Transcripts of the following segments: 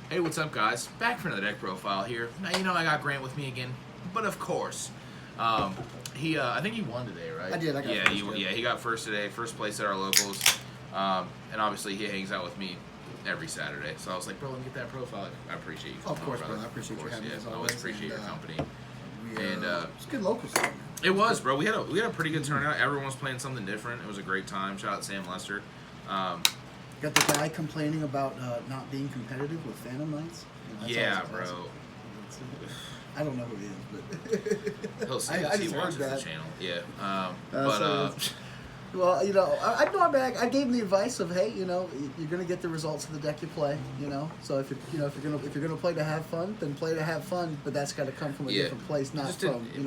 Hey, what's up, guys? Back for another deck profile here. Now, you know I got Grant with me again, but of course, I think he won today, right? I did. I got yeah, first, he got first today, first place at our locals, and obviously he hangs out with me every Saturday. So I was like, bro, let me get that profile. I appreciate you. Of course, bro. I appreciate you having me. I always appreciate your company. It's good local stuff. It was, bro. We had a pretty good turnout. Everyone was playing something different. It was a great time. Shout out Sam Lester. Got the guy complaining about not being competitive with Phantom Knights. Yeah, bro. I don't know who he is, but He'll say I he just watches heard the that. channel. Yeah. Well, you know, I know I gave him the advice of, hey, you know, you're gonna get the results of the deck you play, you know. So if you're gonna play to have fun, then play to have fun, but that's got to come from a different place, not from winning.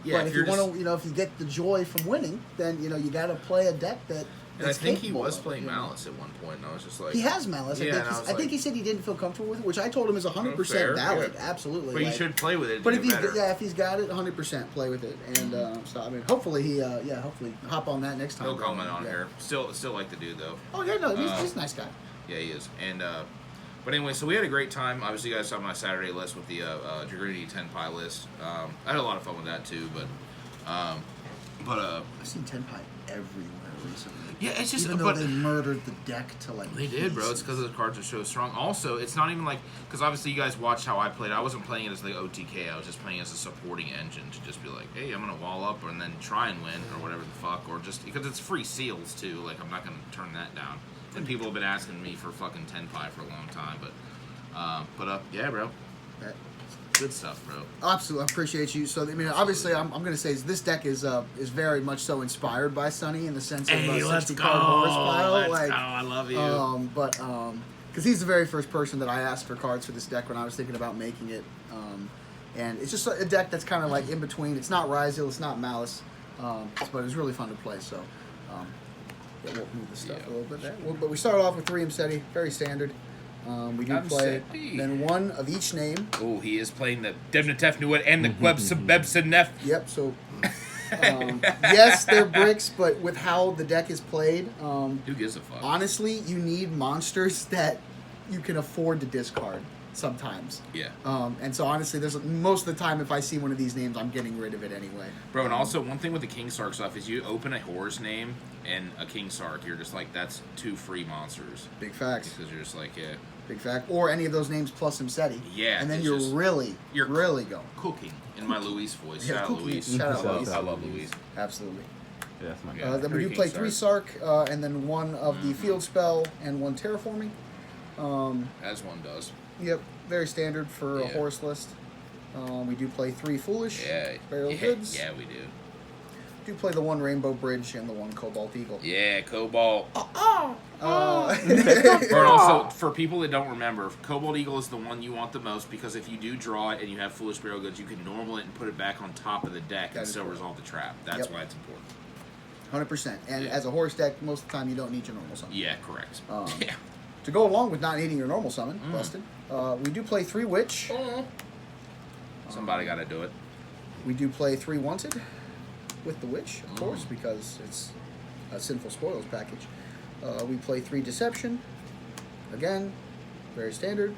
But if you want to, if you get the joy from winning, then you got to play a deck that. And I think he was playing Malice at one point, and I was just like... He has Malice. Yeah, I think he said he didn't feel comfortable with it, which I told him is 100% valid. Yeah. Absolutely. But you should play with it. But if he's got it, 100% play with it. And so I mean, hopefully hopefully hop on that next time. He'll comment on here. Still like the dude though. Oh yeah, no, he's a nice guy. Yeah, he is. And but anyway, so we had a great time. Obviously, you guys saw my Saturday list with the Dragoonity 10 pie list. I had a lot of fun with that too. But I've seen 10 pie everywhere recently. Yeah, it's just even though they murdered the deck to like. They did, bro. It's because the cards are so strong. Also, it's not even like because obviously you guys watched how I played. I wasn't playing it as the OTK. I was just playing as a supporting engine to just be like, hey, I'm gonna wall up and then try and win or whatever the fuck, or just because it's free seals too. Like I'm not gonna turn that down. And people have been asking me for fucking 10 pie for a long time, but yeah, bro. Good stuff, bro. Absolutely, I appreciate you. So, I mean, obviously, I'm going to say this deck is very much so inspired by Sonny in the sense of 60-card Horus pile. Let's go. I love you. Because he's the very first person that I asked for cards for this deck when I was thinking about making it. And it's just a deck that's kind of like in between. It's not Ryzel, it's not Malice, but it was really fun to play. So, we'll move the stuff a little bit there. But we started off with 3 Imseti, very standard. We do play then one of each name. Oh, he is playing the Devnatef Nuet and the Quebsebebsenef. Yep, so yes, they're bricks, but with how the deck is played, who gives a fuck? Honestly, you need monsters that you can afford to discard sometimes. Yeah. And so honestly, there's most of the time if I see one of these names, I'm getting rid of it anyway. Bro, and also one thing with the King Sark stuff is you open a Horus name and a King Sark, you're just like, that's 2 free monsters. Big facts. Because you're just like, yeah. Big fact. Or any of those names plus Imseti. Yeah. And then you're really going. Cooking, in my Luis voice. Yeah, Shout out Luis. Shout out Luis. I love Luis. Absolutely. Yeah, that's my guy. Then we do play 3 Sark, and then 1 of the field spell and 1 terraforming. As one does. Yep, very standard for a Horus list. We do play 3 Foolish. Burial Goods. Yeah, we do. Do play the 1 Rainbow Bridge and the 1 Cobalt Eagle. Yeah, Cobalt. And also, for people that don't remember, Cobalt Eagle is the one you want the most because if you do draw it and you have Foolish Burial Goods, you can normal it and put it back on top of the deck and still resolve the trap. That's why it's important. 100%. And as a Horus deck, most of the time you don't need your normal summon. Yeah, correct. To go along with not needing your normal summon, busted, we do play 3 Witch. Somebody got to do it. We do play 3 Wanted with the Witch, of course, because it's a Sinful Spoils package. We play 3 Deception. Again, very standard.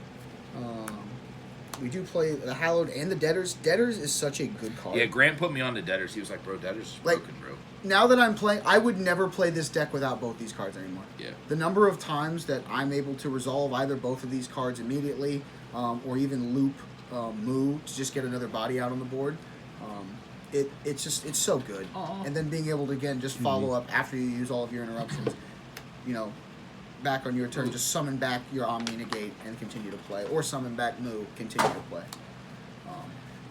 We do play the Hallowed and the Debtors. Debtors is such a good card. Yeah, Grant put me on the Debtors. He was like, bro, Debtors is broken, bro. Now that I'm playing, I would never play this deck without both these cards anymore. Yeah. The number of times that I'm able to resolve either both of these cards immediately, or even loop Moo to just get another body out on the board, it's so good. And then being able to again just follow up after you use all of your interruptions, back on your turn, just summon back your Omni Negate and continue to play, or summon back Moo, continue to play.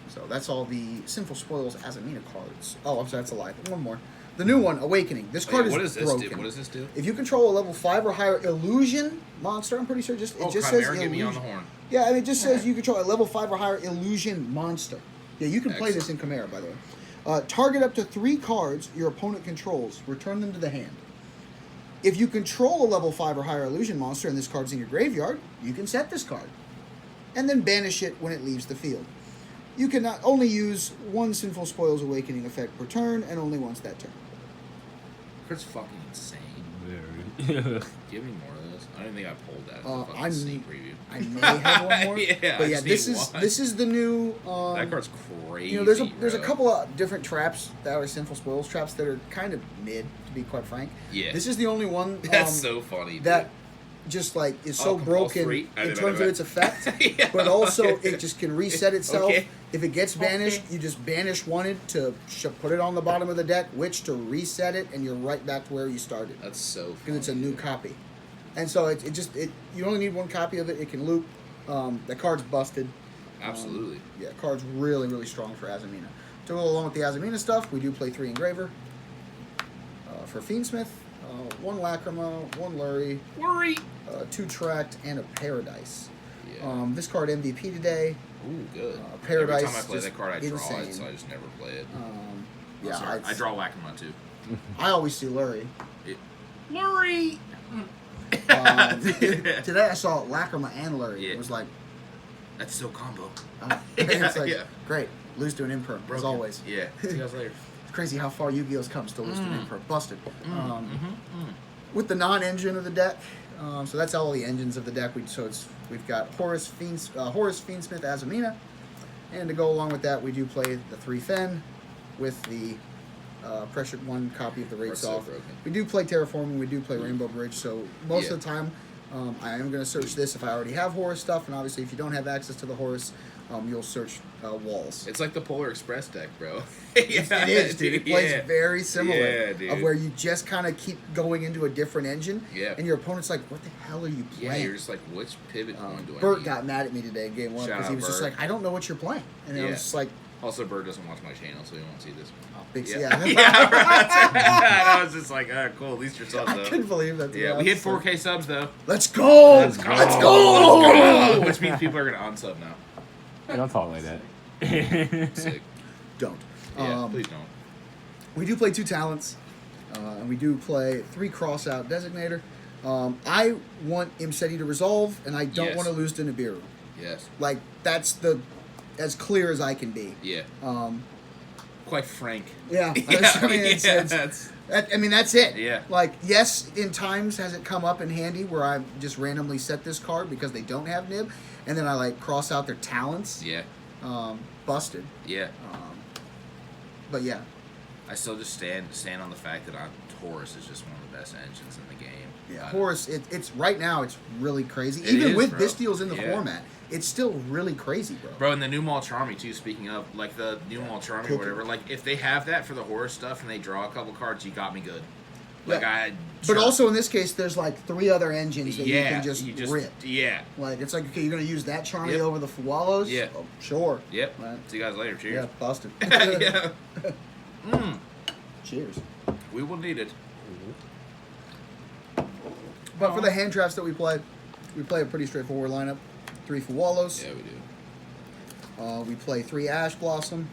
So that's all the Sinful Spoils as Amina cards. Oh, I'm sorry, that's a lie. One more. The new one, Awakening. This card is broken. What does this do? If you control a level 5 or higher illusion monster, I'm pretty sure it just says illusion. Get me on the horn. Yeah, and it just says you control a level 5 or higher illusion monster. Yeah, you can play this in Chimera, by the way. Target up to 3 cards your opponent controls. Return them to the hand. If you control a level 5 or higher illusion monster and this card's in your graveyard, you can set this card. And then banish it when it leaves the field. You can not only use 1 Sinful Spoils Awakening effect per turn, and only once that turn. That's fucking insane. Very. Give me more of those. I don't think I pulled that. I I may have one more. Yeah, but I yeah, just need this is the new. that card's crazy. You know, there's a couple of different traps that are Sinful Spoils traps that are kind of mid, to be quite frank. Yeah. This is the only one. That's so funny. That dude. just like is so broken in terms of its effect, Yeah. but also it just can reset itself. Okay. If it gets banished, you just banish one to put it on the bottom of the deck, which to reset it, and you're right back to where you started. That's so funny. Because it's a new copy. And so it you only need one copy of it. It can loop. The card's busted. Absolutely. Yeah, card's really, really strong for Azamina. To go along with the Azamina stuff, we do play 3 Engraver. For Fiend Smith, 1 Lacrima, 1 Lurie, Worry. 2 Tract, and a Paradise. Yeah. This card MVP today. Ooh, good. Paradise. Every time I play that card, I draw insane. it, so I just never play it. Yeah, I draw Lacrima too. I always see Lurie. Lurie. Today I saw Lacrima and Lurie. Yeah. It was like, That's so combo. it's like Yeah. great. Lose to an Imperm, as always. Yeah. See you guys later. It's crazy how far Yu-Gi-Oh's come. Still lose to an Imperm. Busted. With the non-engine of the deck, so that's all the engines of the deck. We've got Horus, Fiend Smith, Azamina, and to go along with that, we do play the 3 Fen with the pressured 1 copy of the Raid Soft. We do play Terraforming. We do play Rainbow Bridge. So most of the time, I am going to search this if I already have Horus stuff, and obviously if you don't have access to the Horus, you'll search walls. It's like the Polar Express deck, bro. It is, dude. It plays very similar. Yeah, dude. Of where you just kind of keep going into a different engine, and your opponent's like, "What the hell are you playing?" Yeah, you're just like, which pivot one do I Bert need? got mad at me today in game 1 Shout because he out was just Bert. like, "I don't know what you're playing," and I was just like, Also, Bert doesn't watch my channel, so he won't see this. big, Yeah. yeah. And I was just like, oh, cool. At least you're subbed, I though. couldn't believe that. Yeah, we hit 4K subs, though. Let's go! Let's go! Let's go! Which means people are going to unsub now. Hey, don't talk like that. Sick. Don't. Yeah, please don't. We do play 2 talents, and we do play 3 cross-out designator. I want Imseti to resolve, and I don't Yes. want to lose to Nibiru. Yes. Like, that's as clear as I can be. Yeah. Quite frank. Yeah. I mean, that's it. Yeah. Like, yes, in times has it come up in handy where I just randomly set this card because they don't have Nib, and then I, like, cross out their talents. Yeah. Busted. Yeah. But, yeah. I still just stand on the fact that Horus is just one of the best engines in the game. Yeah, Horus, it's right now, it's really crazy. It Even is, with bro. Bystials in the Yeah. format, it's still really crazy, bro. Bro, and the new Malcharmy, too, speaking of, like, the new Malcharmy or whatever, like, if they have that for the Horus stuff and they draw a couple cards, you got me good. Like, Yeah. But also in this case, there's like 3 other engines that you can just rip. Yeah. Like, it's like, okay, you're going to use that Charmy Yep. over the Fuwalos? Yeah. Oh, sure. Yep. Right. See you guys later. Cheers. Yeah, busted. Yeah. Cheers. We will need it. But for the hand traps that we play a pretty straightforward lineup. 3 Fuwalos. Yeah, we do. We play 3 Ash Blossom,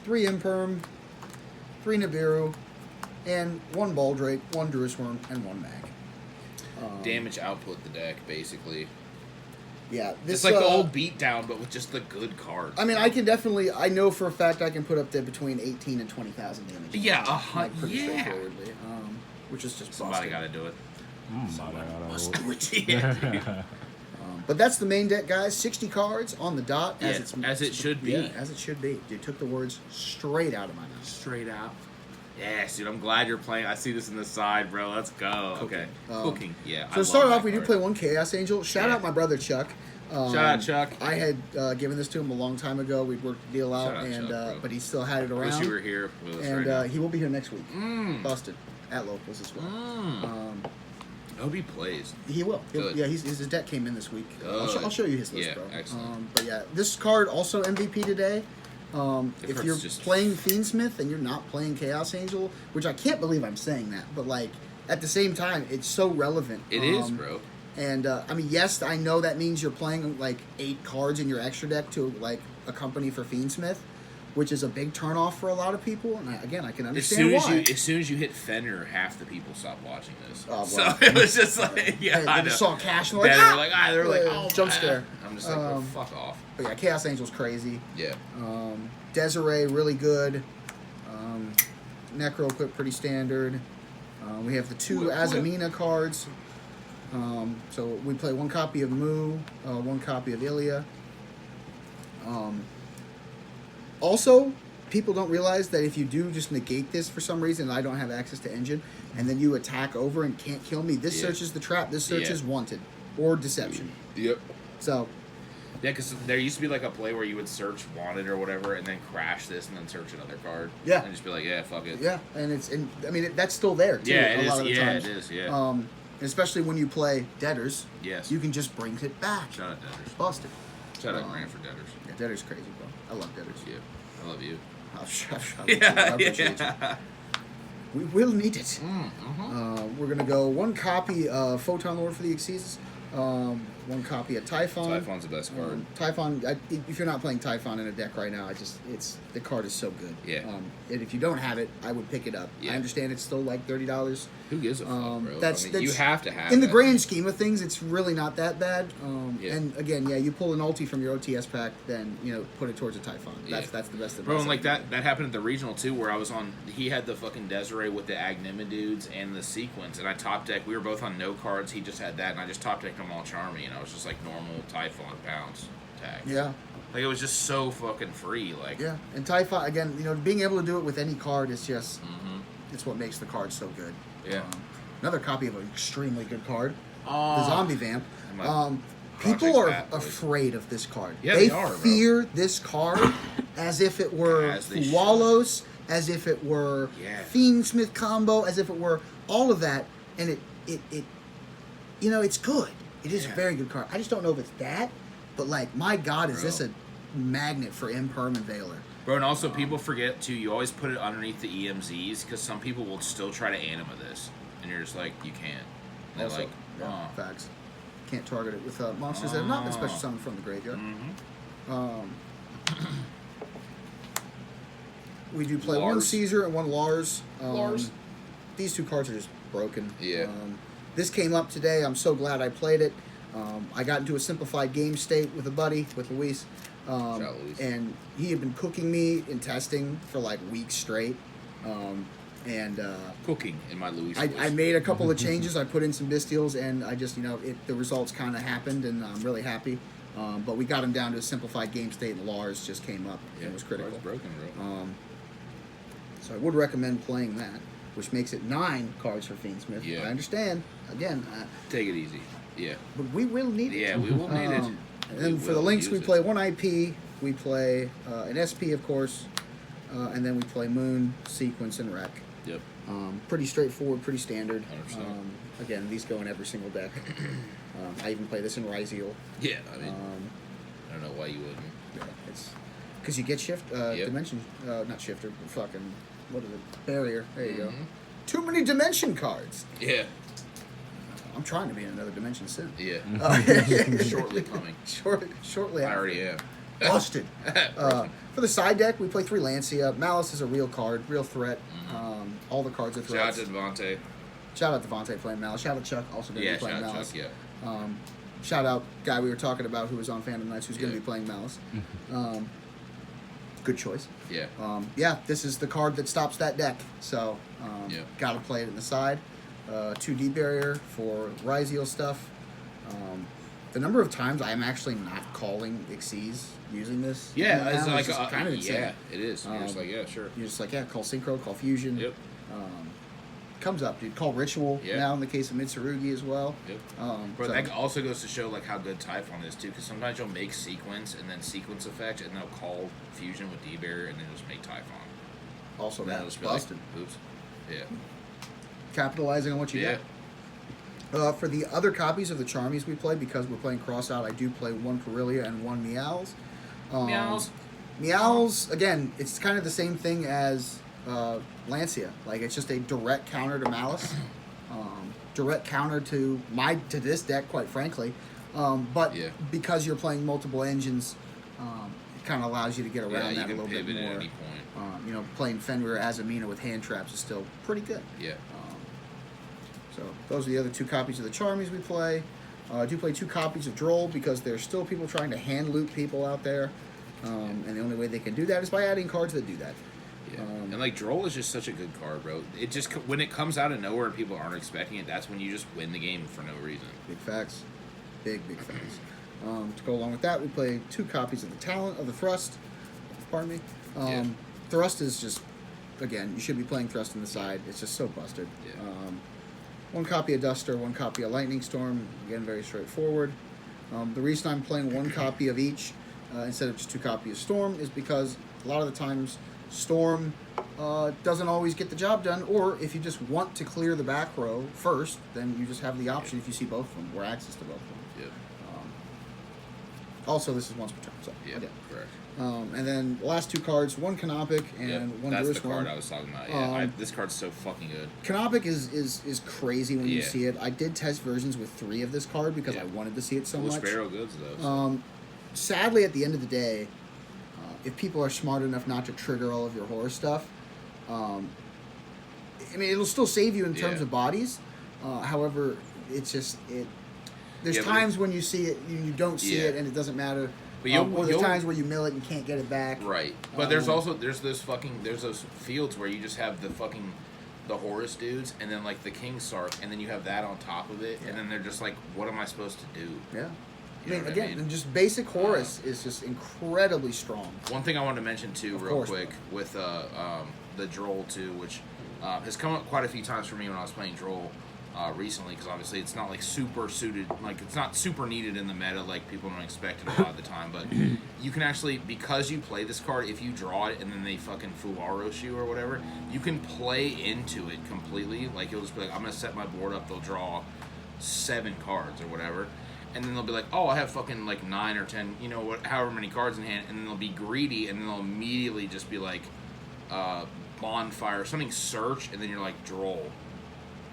3 Imperm, 3 Nibiru, and 1 Baldrake, 1 Druisworm, and 1 Mag. Damage output the deck, basically. Yeah, this It's like the old beatdown, but with just the good cards. I mean, I know for a fact I can put up to between 18 and 20,000 damage. Yeah, like, pretty yeah. straightforwardly. Which is just Somebody busted. got to do it. Yeah. But that's the main deck, guys. 60 cards on the dot, As it should be. Yeah, as it should be. Dude, took the words straight out of my mouth. Straight out. Yes, dude, I'm glad you're playing. I see this in the side, bro. Let's go. Cooking. Okay. Cooking. Yeah. So to start off, we do play 1 Chaos Angel. Shout out my brother Chuck. Shout out Chuck. I had given this to him a long time ago. We'd worked the deal out, Shout out and Chuck, bro. but he still had it around. Wish you were here with us and right now. he will be here next week. Busted at locals as well. I hope he plays. He will. Good. Yeah, his deck came in this week. Good. I'll show you his list, Yeah, bro. excellent. But yeah, this card also MVP today. If you're just- playing Fiend Smith and you're not playing Chaos Angel, which I can't believe I'm saying that, but like at the same time, it's so relevant. It is, bro. And I mean, yes, I know that means you're playing like 8 cards in your extra deck to like accompany for Fiend Smith, which is a big turnoff for a lot of people. And I can understand why. As soon as you hit Fenrir, half the people stopped watching this. Oh, So well. it was just like, yeah, They I know. just saw cash and Yeah, like, they were like, they were like, Yeah, oh, jump man. scare. I'm just like, well, fuck off. But yeah, Chaos Angel's crazy. Yeah. Desiree, really good. Necro Equip, pretty standard. We have the 2 Azamina cards. So we play one copy of Mu, one copy of Ilya. Also, people don't realize that if you do just negate this for some reason, and I don't have access to engine, and then you attack over and can't kill me, this searches the trap. This searches wanted or deception. Yep. So. Yeah, because there used to be like a play where you would search wanted or whatever, and then crash this, and then search another card. Yeah. And just be like, yeah, fuck it. Yeah, and that's still there too. Yeah, a lot of the times. it is. Yeah. Especially when you play Debtors. Yes. You can just bring it back. Shout out Debtors. Busted. Shout out Grant for Debtors. Yeah, Debtors crazy, bro. I love Debtors. Yeah. I love you. I appreciate you. We will need it. We're gonna go one copy of Photon Lord for the Exceeds. One copy of Typhon. Typhon's the best card. Typhon. If you're not playing Typhon in a deck right now, the card is so good. Yeah. And if you don't have it, I would pick it up. Yeah. I understand it's still like $30. Who gives a fuck, bro? That's you have to have in the that. grand scheme of things, it's really not that bad. Yeah. And again, you pull an ulti from your OTS pack, then put it towards a Typhon. That's the best of Bro, and like that happened at the regional too, where I was on. He had the fucking Desiree with the Agnima dudes and the sequence, and I top deck. We were both on no cards. He just had that, and I just top decked them all Charmy, and I was just like normal Typhon bounce tag. Yeah. Like it was just so fucking free. Like yeah, and Typhon again. Being able to do it with any card is just it's what makes the card so good. Yeah. Another copy of an extremely good card, the Zombie Vamp. People are afraid of this card. Yeah, they are, fear this card as if it were Fualos, as if it were Fiend Smith combo, as if it were all of that, and it it's good. It is a very good card. I just don't know if it's that, but like, my God, is this a magnet for Imperm and Valor? Bro, and also people forget too. You always put it underneath the EMZs because some people will still try to anima this, and you're just like, you can't. And Also, like, facts. Can't target it with monsters that have not been special summoned from the graveyard. We do play one Caesar and one Lars. These two cards are just broken. Yeah. This came up today. I'm so glad I played it. I got into a simplified game state with a buddy, with Luis. And he had been cooking me in testing for like weeks straight. Cooking in my Luis. I made a couple of changes. I put in some Bistials, and I just, the results kind of happened, and I'm really happy. But we got him down to a simplified game state, and Lars just came up and was critical. Lars broken, bro. So I would recommend playing that, which makes it 9 cards for Fiend Smith. Yeah. I understand. Again, take it easy. Yeah. But we will need it. Yeah, we will need it. And then for the links, we play one IP, we play an SP, of course, and then we play Moon, Sequence, and Wreck. Yep. Pretty straightforward, pretty standard. 100%. Again, these go in every single deck. I even play this in Ryzeal. Yeah, I mean, I don't know why you wouldn't. Yeah, it's because you get shift dimension, not shifter, fucking what is it? Barrier. There you go. Too many dimension cards. Yeah. I'm trying to be in another dimension soon. Yeah. Shortly coming. Shortly. I already am. Busted. For the side deck, we play 3 Lancia. Malice is a real card, real threat. All the cards are threats. Shout out to Devontae. Shout out Devontae playing Malice. Shout out Chuck, also going to be playing Malice. Chuck, yeah. Shout out guy we were talking about who was on Phantom Knights, who's going to be playing Malice. Good choice. Yeah. This is the card that stops that deck. So, got to play it in the side. 2D barrier for Ryzeal stuff. The number of times I am actually not calling Xyz using this. Yeah, it's like just kind of insane. Yeah, it is. You're just like, yeah, sure. You're just like, call Synchro, call Fusion. Yep. Comes up, dude. Call Ritual now in the case of Mitsurugi as well. Yep. But that also goes to show like how good Typhon is too, because sometimes you'll make Sequence and then Sequence effect, and they'll call Fusion with D-Barrier and then just make Typhon. Also, and that busted. Like, oops. Yeah. Capitalizing on what you get. For the other copies of the Charmies we play, because we're playing cross out, I do play 1 Perilia and 1 Meows. Meows, again, it's kind of the same thing as Lancia. Like, it's just a direct counter to Malice. Direct counter to this deck, quite frankly. But because you're playing multiple engines, it kind of allows you to get around that a little bit more. At any point. Playing Fenrir as Amina with hand traps is still pretty good. Yeah. So those are the other 2 copies of the Charmies we play. I do play 2 copies of Droll because there's still people trying to hand loot people out there. And the only way they can do that is by adding cards that do that. Yeah. And like Droll is just such a good card, bro. It just when it comes out of nowhere and people aren't expecting it, that's when you just win the game for no reason. Big facts. Big facts. To go along with that, we play 2 copies of the Talent of the Thrust. Pardon me. Thrust is just, again, you should be playing Thrust on the side. It's just so busted. Yeah. 1 copy of Duster, 1 copy of Lightning Storm. Again, very straightforward. The reason I'm playing 1 copy of each instead of just 2 copies of Storm is because a lot of the times Storm doesn't always get the job done, or if you just want to clear the back row first, then you just have the option if you see both of them, or access to both of them. Yeah. Also, this is once per turn, so Yeah, correct. and then the last 2 cards, 1 Canopic and 1 That's Jerusalem. the card I was talking about. Yeah, this card's so fucking good. Canopic is crazy when you see it. I did test versions with 3 of this card because I wanted to see it so much. Sparrow goods though. So. Sadly, at the end of the day, if people are smart enough not to trigger all of your horror stuff, I mean, it'll still save you in terms of bodies. However, it's just There's times when you see it, you don't see it, and it doesn't matter. But there's times where you mill it and can't get it back. Right. But there's those fields where you just have the Horus dudes, and then like the King Sark, and then you have that on top of it, and then they're just like, what am I supposed to do? Yeah. And just basic Horus is just incredibly strong. One thing I wanted to mention too, real quick, with the Droll too, which has come up quite a few times for me when I was playing Droll recently, because obviously it's not like super suited, like it's not super needed in the meta, like people don't expect it a lot of the time. But you can actually, because you play this card, if you draw it and then they fucking Fuaros you or whatever, you can play into it completely. Like you'll just be like, I'm gonna set my board up. They'll draw 7 cards or whatever. And then they'll be like, oh, I have fucking like 9 or 10, you know what, however many cards in hand, and then they'll be greedy, and then they'll immediately just be like, bonfire, something search, and then you're like, Droll.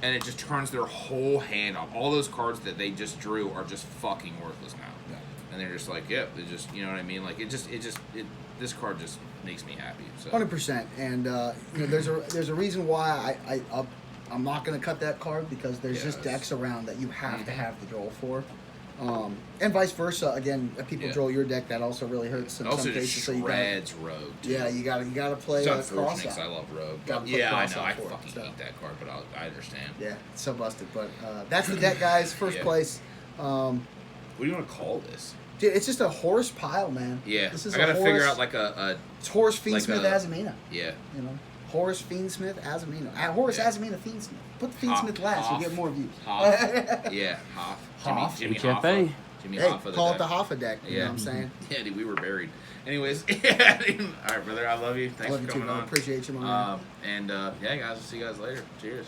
And it just turns their whole hand off. All those cards that they just drew are just fucking worthless now. Yeah. And they're just like, yep, they just, you know what I mean? Like, this card just makes me happy. So. 100%. And, there's a reason why I'm not going to cut that card, because there's just decks around that you have to have the Droll for. And vice versa. Again, if people draw your deck, that also really hurts in some cases. So you shreds Rogue. Too. Yeah, you gotta play Cross because I love Rogue. Yeah, I know. I fucking hate that card, but I understand. Yeah, it's so busted. But that's the deck, guys. First place. What do you want to call this? Dude, it's just a Horus pile, man. Yeah, I gotta figure out like a. It's Horus Fiend Smith Azamina. Yeah. You know, Horus Fiend Smith Azamina. Horus Azamina Fiend Smith. Put the Fiend Smith last. You'll get more views. Yeah, Hoff. Jimmy HFA. Jimmy hey, Hoffa call it the Hoffa deck. You know what I'm Mm-hmm. saying? Yeah, dude, we were buried. Anyways, all right, brother. I love you. Thanks for coming on. Appreciate you, man. And yeah, guys, we'll see you guys later. Cheers.